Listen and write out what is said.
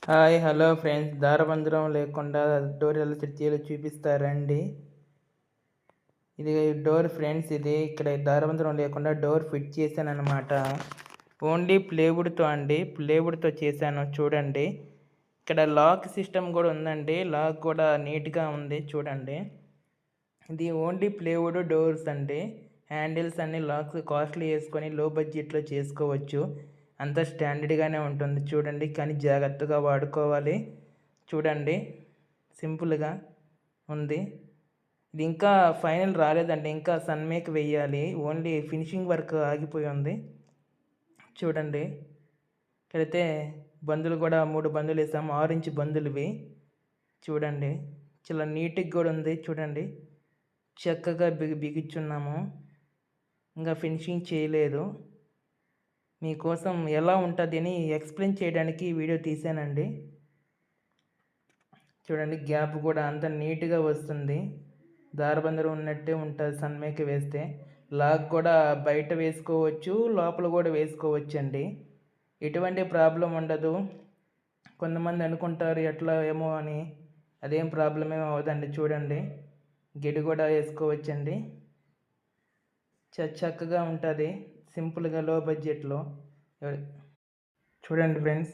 Hi hello friends, దారబంధరం లేకుండా door ఎలా set చేయాలో చూపిస్తారండి. ఇది డోర్ ఫ్రెండ్స్, ఇది ఇక్కడ దారబంధరం లేకుండా డోర్ ఫిట్ చేశాను అనమాట. ఓన్లీ ప్లేవుడ్తో అండి, ప్లేవుడ్తో చేశాను చూడండి. ఇక్కడ లాక్ సిస్టమ్ కూడా ఉందండి, లాక్ కూడా నీట్గా ఉంది చూడండి. ఇది ఓన్లీ ప్లేవుడ్ డోర్స్ అండి. హ్యాండిల్స్ అన్ని లాక్స్ కాస్ట్లీ వేసుకొని లో బడ్జెట్లో చేసుకోవచ్చు. అంత స్టాండర్డ్గానే ఉంటుంది చూడండి, కానీ జాగ్రత్తగా వాడుకోవాలి. చూడండి, సింపుల్గా ఉంది. ఇది ఇంకా ఫైనల్ రాలేదండి, ఇంకా సన్మేక్ వేయాలి. ఓన్లీ ఫినిషింగ్ వర్క్ ఆగిపోయి ఉంది చూడండి. ఇక్కడైతే బందులు కూడా 3 బందులు వేసాము, 6 ఇంచ్ బందులు ఇవి చూడండి. చాలా నీట్గా కూడా ఉంది చూడండి, చక్కగా బిగించున్నాము. ఇంకా ఫినిషింగ్ చేయలేదు. మీకోసం ఎలా ఉంటుంది అని ఎక్స్ప్లెయిన్ చేయడానికి వీడియో తీసానండి. చూడండి, గ్యాప్ కూడా అంత నీట్గా వస్తుంది, దారబందరం ఉన్నట్టే ఉంటుంది సన్మేక్ వేస్తే. లాక్ కూడా బయట వేసుకోవచ్చు, లోపల కూడా వేసుకోవచ్చు అండి. ఎటువంటి ప్రాబ్లం ఉండదు. కొంతమంది అనుకుంటారు ఎట్లా ఏమో అని, అదేం ప్రాబ్లం ఏమో అవ్వదండి. చూడండి, గెడి కూడా వేసుకోవచ్చండి. చక్కగా ఉంటుంది సింపుల్గా లో బడ్జెట్లో. చూడండి ఫ్రెండ్స్,